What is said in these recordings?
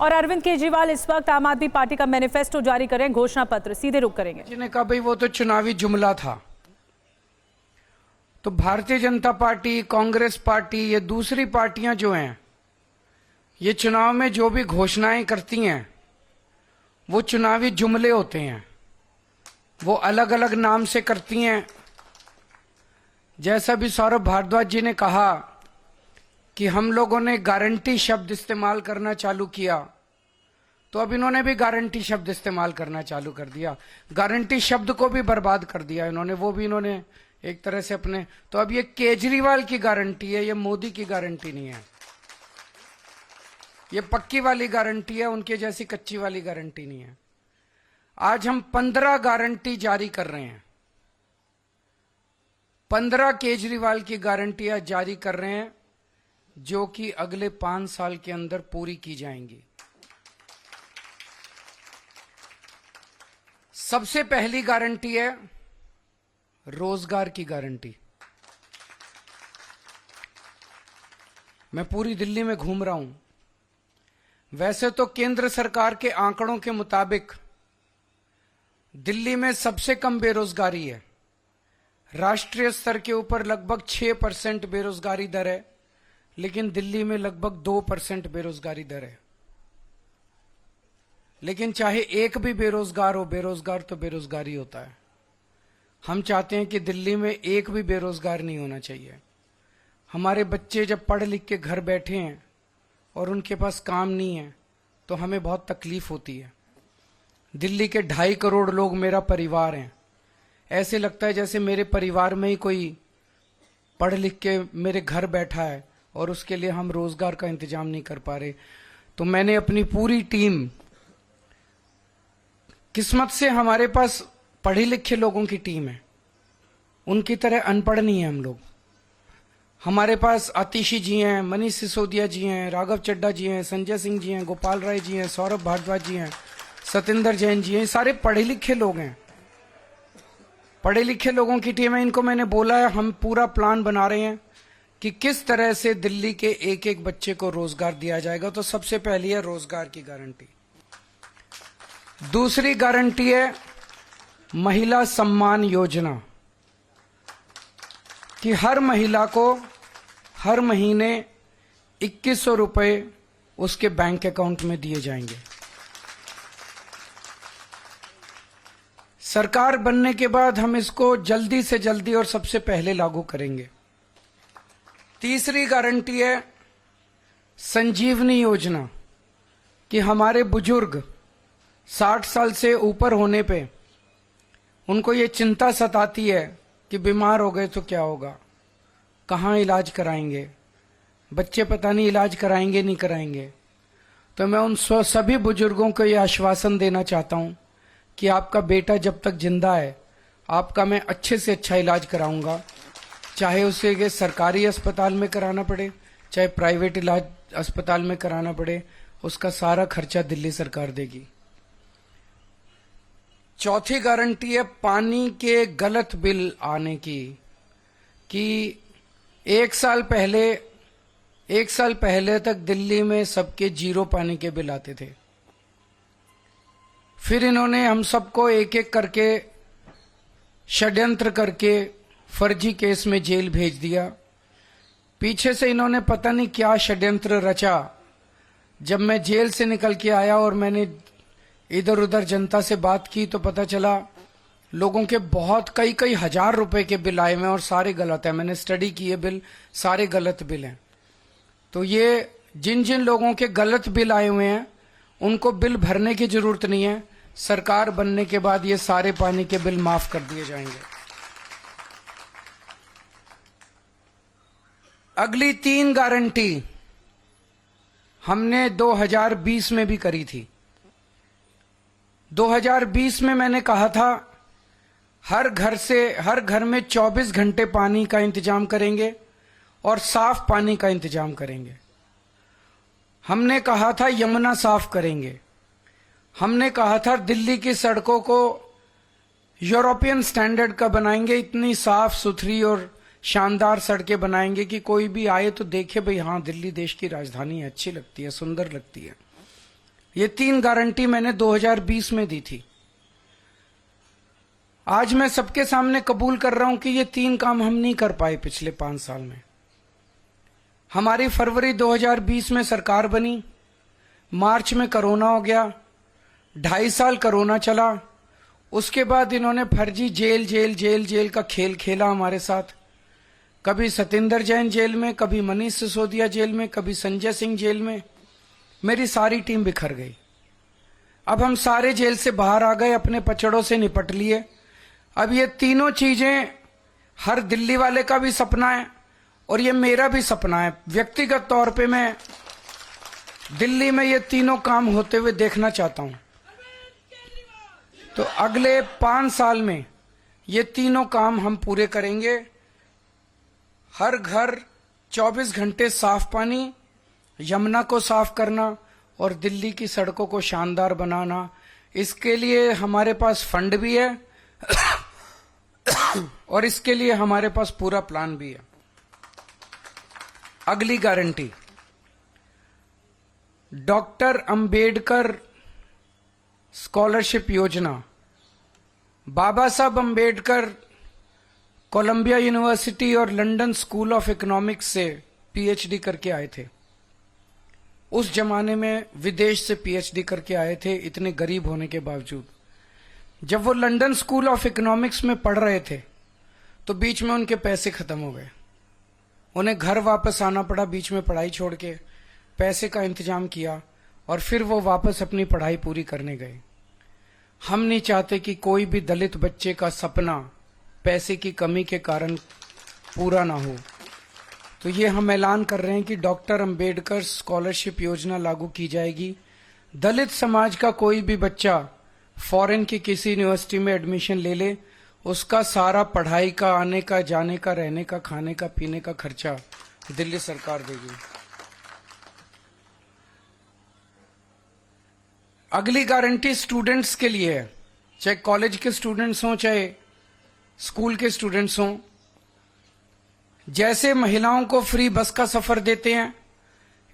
और अरविंद केजरीवाल इस वक्त आम आदमी पार्टी का मैनिफेस्टो जारी कर रहे हैं, घोषणा पत्र सीधे रुख करेंगे। जिन्हें कहा भाई वो तो चुनावी जुमला था। तो भारतीय जनता पार्टी, कांग्रेस पार्टी, ये दूसरी पार्टियां जो हैं, ये चुनाव में जो भी घोषणाएं करती हैं वो चुनावी जुमले होते हैं। वो अलग अलग नाम से करती हैं। जैसा भी सौरभ भारद्वाज जी ने कहा कि हम लोगों ने गारंटी शब्द इस्तेमाल करना चालू किया, तो अब इन्होंने भी गारंटी शब्द इस्तेमाल करना चालू कर दिया। गारंटी शब्द को भी बर्बाद कर दिया इन्होंने, वो भी इन्होंने एक तरह से अपने। तो अब ये केजरीवाल की गारंटी है, ये मोदी की गारंटी नहीं है। ये पक्की वाली गारंटी है, उनके जैसी कच्ची वाली गारंटी नहीं है। आज हम 15 गारंटी जारी कर रहे हैं। 15 केजरीवाल की गारंटियां जारी कर रहे हैं, जो कि अगले 5 साल के अंदर पूरी की जाएंगी। सबसे पहली गारंटी है रोजगार की गारंटी। मैं पूरी दिल्ली में घूम रहा हूं। वैसे तो केंद्र सरकार के आंकड़ों के मुताबिक दिल्ली में सबसे कम बेरोजगारी है। राष्ट्रीय स्तर के ऊपर लगभग 6% बेरोजगारी दर है, लेकिन दिल्ली में लगभग 2% बेरोजगारी दर है। लेकिन चाहे एक भी बेरोजगार हो, बेरोजगार तो बेरोजगारी होता है। हम चाहते हैं कि दिल्ली में एक भी बेरोजगार नहीं होना चाहिए। हमारे बच्चे जब पढ़ लिख के घर बैठे हैं और उनके पास काम नहीं है, तो हमें बहुत तकलीफ होती है। दिल्ली के 2.5 करोड़ लोग मेरा परिवार हैं। ऐसे लगता है जैसे मेरे परिवार में ही कोई पढ़ लिख के मेरे घर बैठा है और उसके लिए हम रोजगार का इंतजाम नहीं कर पा रहे। तो मैंने अपनी पूरी टीम, किस्मत से हमारे पास पढ़े लिखे लोगों की टीम है, उनकी तरह अनपढ़ नहीं है हम लोग। हमारे पास आतिशी जी हैं, मनीष सिसोदिया जी हैं, राघव चड्ढा जी हैं, संजय सिंह जी हैं, गोपाल राय जी हैं, सौरभ भारद्वाज जी हैं, सतेंद्र जैन जी हैं। सारे पढ़े लिखे लोग हैं, पढ़े लिखे लोगों की टीम है। इनको मैंने बोला है, हम पूरा प्लान बना रहे हैं कि किस तरह से दिल्ली के एक एक बच्चे को रोजगार दिया जाएगा। तो सबसे पहली है रोजगार की गारंटी। दूसरी गारंटी है महिला सम्मान योजना, कि हर महिला को हर महीने 2100 रुपए उसके बैंक अकाउंट में दिए जाएंगे। सरकार बनने के बाद हम इसको जल्दी से जल्दी और सबसे पहले लागू करेंगे। तीसरी गारंटी है संजीवनी योजना, कि हमारे बुजुर्ग 60 साल से ऊपर होने पे उनको ये चिंता सताती है कि बीमार हो गए तो क्या होगा, कहाँ इलाज कराएंगे, बच्चे पता नहीं इलाज कराएंगे नहीं कराएंगे। तो मैं उन सभी बुजुर्गों को ये आश्वासन देना चाहता हूं कि आपका बेटा जब तक जिंदा है, आपका मैं अच्छे से अच्छा इलाज कराऊंगा। चाहे उसे ये सरकारी अस्पताल में कराना पड़े, चाहे प्राइवेट इलाज अस्पताल में कराना पड़े, उसका सारा खर्चा दिल्ली सरकार देगी। चौथी गारंटी है पानी के गलत बिल आने की, कि एक साल पहले तक दिल्ली में सबके 0 पानी के बिल आते थे। फिर इन्होंने हम सबको एक एक करके षड्यंत्र करके फर्जी केस में जेल भेज दिया। पीछे से इन्होंने पता नहीं क्या षड्यंत्र रचा। जब मैं जेल से निकल के आया और मैंने इधर उधर जनता से बात की, तो पता चला लोगों के बहुत कई हजार रुपए के बिल आए हुए और सारे गलत है। मैंने स्टडी की है, बिल सारे गलत बिल हैं। तो ये जिन जिन लोगों के गलत बिल आए हुए हैं उनको बिल भरने की जरूरत नहीं है। सरकार बनने के बाद ये सारे पानी के बिल माफ कर दिए जाएंगे। अगली 3 गारंटी हमने 2020 में भी करी थी। 2020 में मैंने कहा था हर घर में 24 घंटे पानी का इंतजाम करेंगे और साफ पानी का इंतजाम करेंगे। हमने कहा था यमुना साफ करेंगे। हमने कहा था दिल्ली की सड़कों को यूरोपियन स्टैंडर्ड का बनाएंगे, इतनी साफ सुथरी और शानदार सड़कें बनाएंगे कि कोई भी आए तो देखे भाई हाँ दिल्ली देश की राजधानी है, अच्छी लगती है, सुंदर लगती है। ये 3 गारंटी मैंने 2020 में दी थी। आज मैं सबके सामने कबूल कर रहा हूं कि ये 3 काम हम नहीं कर पाए पिछले 5 साल में। हमारी फरवरी 2020 में सरकार बनी, मार्च में कोरोना हो गया, 2.5 साल कोरोना चला। उसके बाद इन्होंने फर्जी जेल का खेल खेला हमारे साथ। कभी सतेंद्र जैन जेल में, कभी मनीष सिसोदिया जेल में, कभी संजय सिंह जेल में। मेरी सारी टीम बिखर गई। अब हम सारे जेल से बाहर आ गए, अपने पचड़ों से निपट लिए। अब ये तीनों चीजें हर दिल्ली वाले का भी सपना है और ये मेरा भी सपना है। व्यक्तिगत तौर पे मैं दिल्ली में ये तीनों काम होते हुए देखना चाहता हूं। तो अगले 5 साल में ये तीनों काम हम पूरे करेंगे। हर घर 24 घंटे साफ पानी, यमुना को साफ करना और दिल्ली की सड़कों को शानदार बनाना। इसके लिए हमारे पास फंड भी है और इसके लिए हमारे पास पूरा प्लान भी है। अगली गारंटी, डॉक्टर अंबेडकर स्कॉलरशिप योजना। बाबा साहब अंबेडकर कोलंबिया यूनिवर्सिटी और लंदन स्कूल ऑफ इकोनॉमिक्स से पीएचडी करके आए थे। उस जमाने में विदेश से पीएचडी करके आए थे, इतने गरीब होने के बावजूद। जब वो लंदन स्कूल ऑफ इकोनॉमिक्स में पढ़ रहे थे तो बीच में उनके पैसे खत्म हो गए। उन्हें घर वापस आना पड़ा, बीच में पढ़ाई छोड़ के। पैसे का इंतजाम किया और फिर वो वापस अपनी पढ़ाई पूरी करने गए। हम नहीं चाहते कि कोई भी दलित बच्चे का सपना पैसे की कमी के कारण पूरा ना हो। तो ये हम ऐलान कर रहे हैं कि डॉक्टर अंबेडकर स्कॉलरशिप योजना लागू की जाएगी। दलित समाज का कोई भी बच्चा फॉरेन की किसी यूनिवर्सिटी में एडमिशन ले ले, उसका सारा पढ़ाई का, आने का, जाने का, रहने का, खाने का, पीने का खर्चा दिल्ली सरकार देगी। अगली गारंटी स्टूडेंट्स के लिए है, चाहे कॉलेज के स्टूडेंट्स हों, चाहे स्कूल के स्टूडेंट्स हों। जैसे महिलाओं को फ्री बस का सफर देते हैं,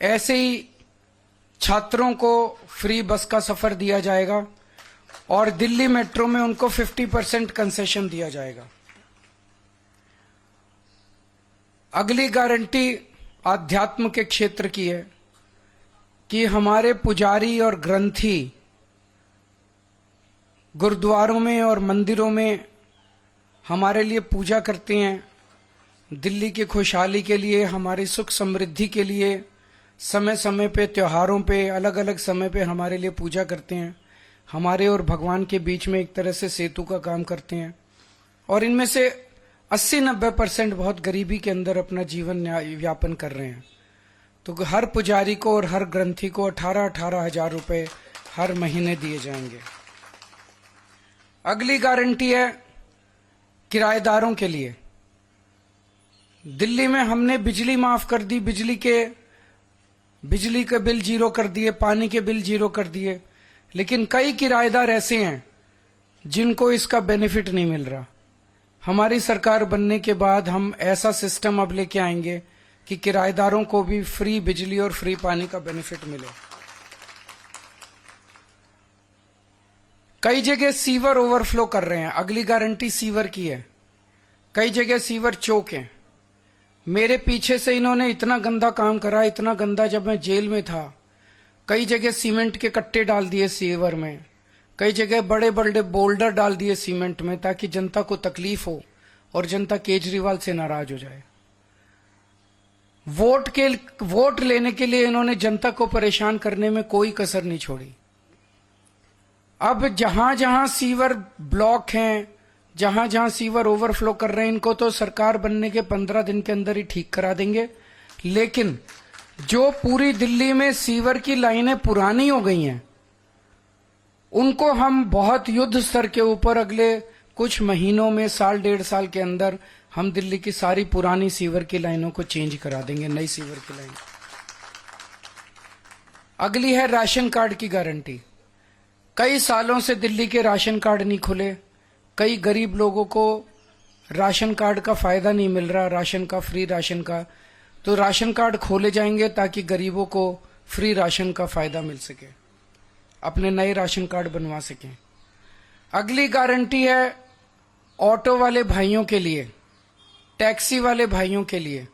ऐसे ही छात्रों को फ्री बस का सफर दिया जाएगा और दिल्ली मेट्रो में उनको 50% कंसेशन दिया जाएगा। अगली गारंटी आध्यात्म के क्षेत्र की है कि हमारे पुजारी और ग्रंथी गुरुद्वारों में और मंदिरों में हमारे लिए पूजा करते हैं। दिल्ली की खुशहाली के लिए, हमारी सुख समृद्धि के लिए समय समय पे, त्योहारों पे, अलग अलग समय पे हमारे लिए पूजा करते हैं। हमारे और भगवान के बीच में एक तरह से सेतु का काम करते हैं। और इनमें से 80-90% बहुत गरीबी के अंदर अपना जीवन यापन कर रहे हैं। तो हर पुजारी को और हर ग्रंथी को 18-18 हजार रुपए हर महीने दिए जाएंगे। अगली गारंटी है किराएदारों के लिए। दिल्ली में हमने बिजली माफ कर दी, बिजली के बिल जीरो कर दिए, पानी के बिल जीरो कर दिए, लेकिन कई किराएदार ऐसे हैं जिनको इसका बेनिफिट नहीं मिल रहा। हमारी सरकार बनने के बाद हम ऐसा सिस्टम अब लेके आएंगे कि किराएदारों को भी फ्री बिजली और फ्री पानी का बेनिफिट मिले। कई जगह सीवर ओवरफ्लो कर रहे हैं, अगली गारंटी सीवर की है। कई जगह सीवर चौक हैं। मेरे पीछे से इन्होंने इतना गंदा काम करा, इतना गंदा, जब मैं जेल में था। कई जगह सीमेंट के कट्टे डाल दिए सीवर में, कई जगह बड़े बड़े बोल्डर डाल दिए सीमेंट में, ताकि जनता को तकलीफ हो और जनता केजरीवाल से नाराज हो जाए। वोट लेने के लिए इन्होंने जनता को परेशान करने में कोई कसर नहीं छोड़ी। अब जहां जहां सीवर ब्लॉक हैं, जहां जहां सीवर ओवरफ्लो कर रहे हैं, इनको तो सरकार बनने के 15 दिन के अंदर ही ठीक करा देंगे। लेकिन जो पूरी दिल्ली में सीवर की लाइनें पुरानी हो गई हैं, उनको हम बहुत युद्ध स्तर के ऊपर अगले कुछ महीनों में, 1.5 साल के अंदर हम दिल्ली की सारी पुरानी सीवर की लाइनों को चेंज करा देंगे, नई सीवर की लाइन। अगली है राशन कार्ड की गारंटी। कई सालों से दिल्ली के राशन कार्ड नहीं खुले, कई गरीब लोगों को राशन कार्ड का फायदा नहीं मिल रहा, राशन का, फ्री राशन का। तो राशन कार्ड खोले जाएंगे ताकि गरीबों को फ्री राशन का फायदा मिल सके। अपने नए राशन कार्ड बनवा सकें। अगली गारंटी है ऑटो वाले भाइयों के लिए, टैक्सी वाले भाइयों के लिए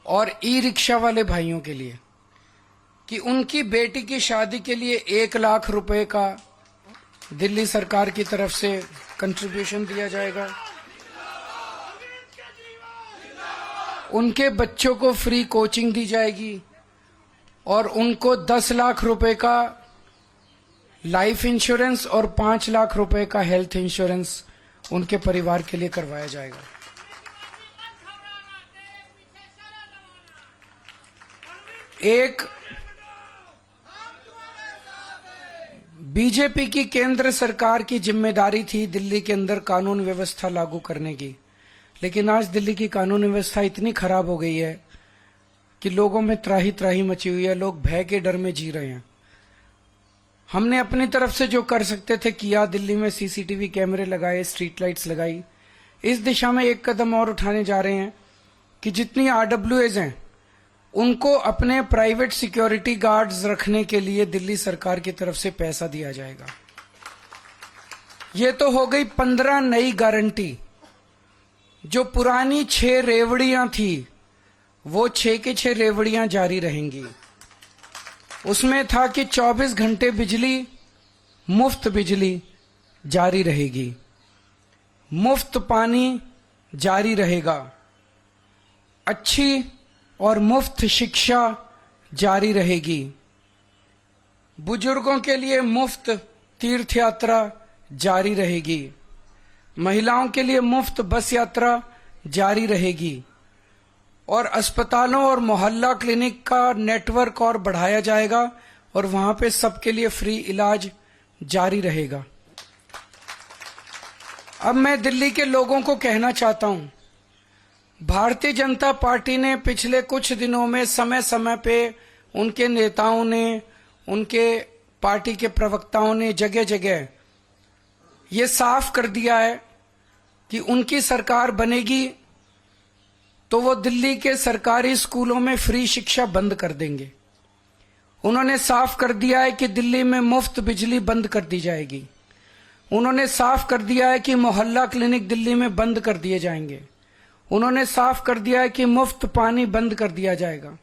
और ई रिक्शा वाले भाइयों के लिए कि उनकी बेटी की शादी के लिए 1 लाख रुपए का दिल्ली सरकार की तरफ से कंट्रीब्यूशन दिया जाएगा। उनके बच्चों को फ्री कोचिंग दी जाएगी और उनको 10 लाख रुपए का लाइफ इंश्योरेंस और 5 लाख रुपए का हेल्थ इंश्योरेंस उनके परिवार के लिए करवाया जाएगा। एक बीजेपी की केंद्र सरकार की जिम्मेदारी थी दिल्ली के अंदर कानून व्यवस्था लागू करने की, लेकिन आज दिल्ली की कानून व्यवस्था इतनी खराब हो गई है कि लोगों में त्राही त्राही मची हुई है, लोग भय के डर में जी रहे हैं। हमने अपनी तरफ से जो कर सकते थे किया, दिल्ली में सीसीटीवी कैमरे लगाए, स्ट्रीट लाइट्स लगाई। इस दिशा में एक कदम और उठाने जा रहे हैं कि जितनी आरडब्ल्यूएज हैं उनको अपने प्राइवेट सिक्योरिटी गार्ड्स रखने के लिए दिल्ली सरकार की तरफ से पैसा दिया जाएगा। ये तो हो गई 15 नई गारंटी। जो पुरानी 6 रेवड़ियां थी वो 6 की 6 रेवड़ियां जारी रहेंगी। उसमें था कि 24 घंटे बिजली, मुफ्त बिजली जारी रहेगी, मुफ्त पानी जारी रहेगा, अच्छी और मुफ्त शिक्षा जारी रहेगी, बुजुर्गों के लिए मुफ्त तीर्थ यात्रा जारी रहेगी, महिलाओं के लिए मुफ्त बस यात्रा जारी रहेगी और अस्पतालों और मोहल्ला क्लिनिक का नेटवर्क और बढ़ाया जाएगा और वहां पे सबके लिए फ्री इलाज जारी रहेगा। अब मैं दिल्ली के लोगों को कहना चाहता हूं, भारतीय जनता पार्टी ने पिछले कुछ दिनों में समय समय पे उनके नेताओं ने, उनके पार्टी के प्रवक्ताओं ने जगह जगह ये साफ कर दिया है कि उनकी सरकार बनेगी तो वो दिल्ली के सरकारी स्कूलों में फ्री शिक्षा बंद कर देंगे। उन्होंने साफ कर दिया है कि दिल्ली में मुफ्त बिजली बंद कर दी जाएगी। उन्होंने साफ कर दिया है कि मोहल्ला क्लिनिक दिल्ली में बंद कर दिए जाएंगे। उन्होंने साफ कर दिया है कि मुफ्त पानी बंद कर दिया जाएगा।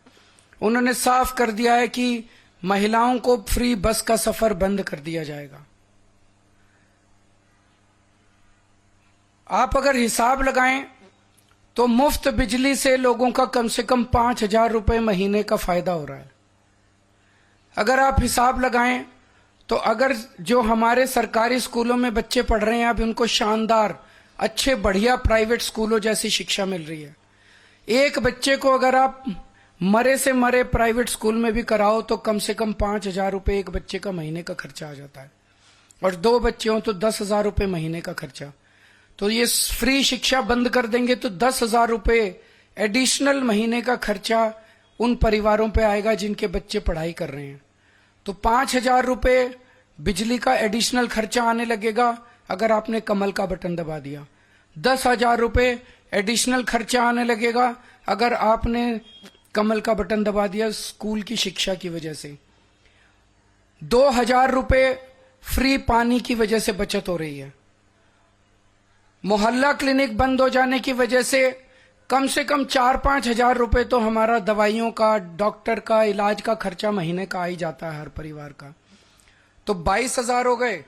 उन्होंने साफ कर दिया है कि महिलाओं को फ्री बस का सफर बंद कर दिया जाएगा। आप अगर हिसाब लगाएं तो मुफ्त बिजली से लोगों का कम से कम 5,000 रुपए महीने का फायदा हो रहा है। अगर आप हिसाब लगाएं तो अगर जो हमारे सरकारी स्कूलों में बच्चे पढ़ रहे हैं अब उनको शानदार, अच्छे, बढ़िया प्राइवेट स्कूलों जैसी शिक्षा मिल रही है। एक बच्चे को अगर आप मरे से मरे प्राइवेट स्कूल में भी कराओ तो कम से कम 5,000 रुपए एक बच्चे का महीने का खर्चा आ जाता है और 2 बच्चे हो तो 10,000 रुपए महीने का खर्चा। तो ये फ्री शिक्षा बंद कर देंगे तो 10,000 रुपए एडिशनल महीने का खर्चा उन परिवारों पे आएगा जिनके बच्चे पढ़ाई कर रहे हैं। तो 5,000 रुपए बिजली का एडिशनल खर्चा आने लगेगा अगर आपने कमल का बटन दबा दिया। 10,000 रुपए एडिशनल खर्चा आने लगेगा अगर आपने कमल का बटन दबा दिया स्कूल की शिक्षा की वजह से। 2,000 रुपए फ्री पानी की वजह से बचत हो रही है। मोहल्ला क्लिनिक बंद हो जाने की वजह से कम 4-5 हजार रुपए तो हमारा दवाइयों का, डॉक्टर का, इलाज का खर्चा महीने का आ ही जाता है हर परिवार का। तो 22,000 हो गए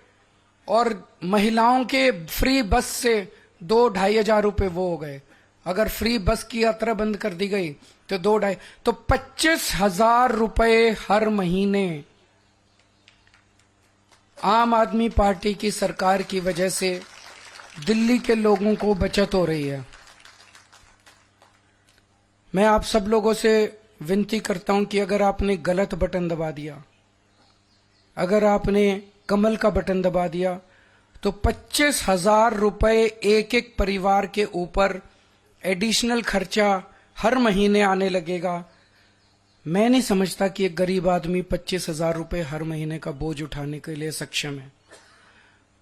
और महिलाओं के फ्री बस से 2-2.5 हजार रुपए वो हो गए। अगर फ्री बस की यात्रा बंद कर दी गई तो 2-2.5 तो 25,000 रुपए हर महीने आम आदमी पार्टी की सरकार की वजह से दिल्ली के लोगों को बचत हो रही है। मैं आप सब लोगों से विनती करता हूं कि अगर आपने गलत बटन दबा दिया, अगर आपने कमल का बटन दबा दिया तो 25,000 रुपए एक एक परिवार के ऊपर एडिशनल खर्चा हर महीने आने लगेगा। मैं नहीं समझता कि एक गरीब आदमी 25,000 रुपए हर महीने का बोझ उठाने के लिए सक्षम है।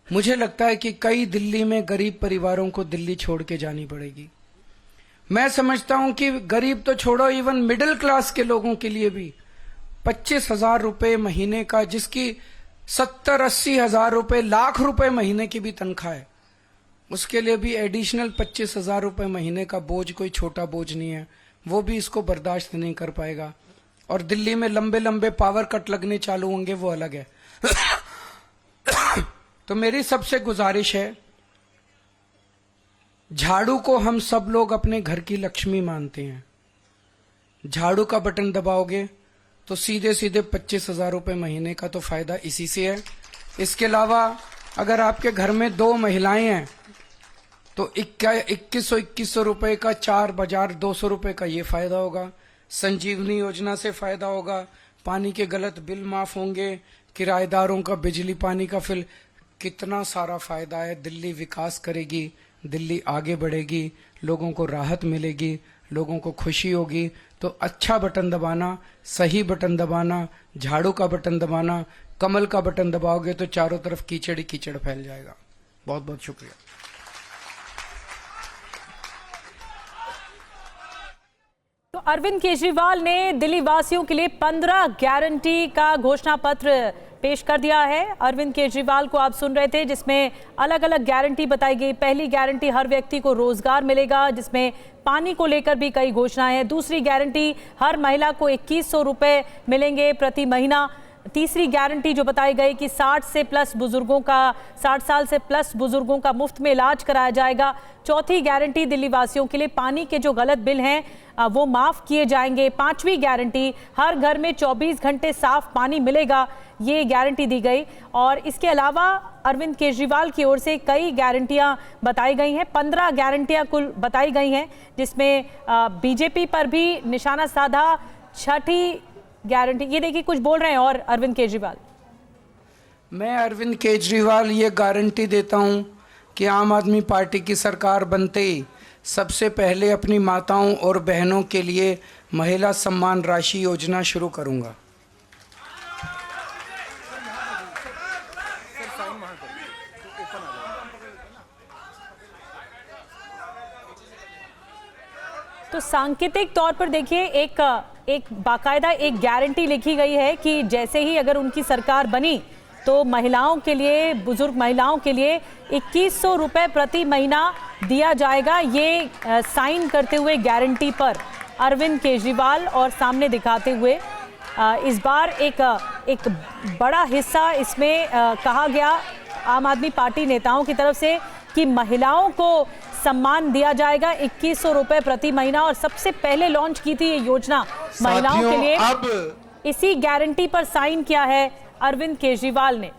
मुझे लगता है कि कई दिल्ली में गरीब परिवारों को दिल्ली छोड़ के जानी पड़ेगी। मैं समझता हूं कि गरीब तो छोड़ो, इवन मिडिल क्लास के लोगों के लिए भी 25,000 रुपए महीने का, जिसकी 70-80 हजार रुपए, लाख रुपए महीने की भी तनख्वाह है, उसके लिए भी एडिशनल 25,000 रुपए महीने का बोझ कोई छोटा बोझ नहीं है, वो भी इसको बर्दाश्त नहीं कर पाएगा। और दिल्ली में लंबे लंबे पावर कट लगने चालू होंगे, वो अलग है। तो मेरी सबसे गुजारिश है, झाड़ू को हम सब लोग अपने घर की लक्ष्मी मानते हैं। झाड़ू का बटन दबाओगे तो सीधे सीधे 25,000 रुपए महीने का तो फायदा इसी से है। इसके अलावा अगर आपके घर में 2 महिलाएं हैं तो 2100 रुपए का 4,200 रुपए का ये फायदा होगा। संजीवनी योजना से फायदा होगा, पानी के गलत बिल माफ होंगे, किराएदारों का बिजली पानी का बिल, कितना सारा फायदा है। दिल्ली विकास करेगी, दिल्ली आगे बढ़ेगी, लोगों को राहत मिलेगी, लोगों को खुशी होगी। तो अच्छा बटन दबाना, सही बटन दबाना, झाड़ू का बटन दबाना, कमल का बटन दबाओगे तो चारों तरफ कीचड़ ही कीचड़ फैल जाएगा। बहुत बहुत शुक्रिया। तो अरविंद केजरीवाल ने दिल्ली वासियों के लिए 15 गारंटी का घोषणा पत्र पेश कर दिया है। अरविंद केजरीवाल को आप सुन रहे थे, जिसमें अलग अलग गारंटी बताई गई। पहली गारंटी, हर व्यक्ति को रोजगार मिलेगा, जिसमें पानी को लेकर भी कई घोषणाएं हैं। दूसरी गारंटी, हर महिला को 2100 रुपए मिलेंगे प्रति महीना। तीसरी गारंटी जो बताई गई कि 60 साल से प्लस बुजुर्गों का मुफ्त में इलाज कराया जाएगा। चौथी गारंटी, दिल्ली वासियों के लिए पानी के जो गलत बिल हैं वो माफ किए जाएंगे। पांचवी गारंटी, हर घर में 24 घंटे साफ पानी मिलेगा, ये गारंटी दी गई। और इसके अलावा अरविंद केजरीवाल की ओर से कई गारंटियां बताई गई हैं। 15 गारंटियां कुल बताई गई हैं, जिसमें बीजेपी पर भी निशाना साधा। छठी गारंटी, ये देखिए कुछ बोल रहे हैं और अरविंद केजरीवाल। मैं अरविंद केजरीवाल ये गारंटी देता हूं कि आम आदमी पार्टी की सरकार बनते ही सबसे पहले अपनी माताओं और बहनों के लिए महिला सम्मान राशि योजना शुरू करूंगा। तो सांकेतिक तौर पर देखिए, एक बाकायदा एक गारंटी लिखी गई है कि जैसे ही अगर उनकी सरकार बनी तो महिलाओं के लिए, बुजुर्ग महिलाओं के लिए 2100 रुपए प्रति महीना दिया जाएगा। ये साइन करते हुए गारंटी पर अरविंद केजरीवाल और सामने दिखाते हुए इस बार एक बड़ा हिस्सा इसमें कहा गया आम आदमी पार्टी नेताओं की तरफ से कि महिलाओं को सम्मान दिया जाएगा 2100 रुपए प्रति महीना। और सबसे पहले लॉन्च की थी ये योजना महिलाओं के लिए। इसी गारंटी पर साइन किया है अरविंद केजरीवाल ने।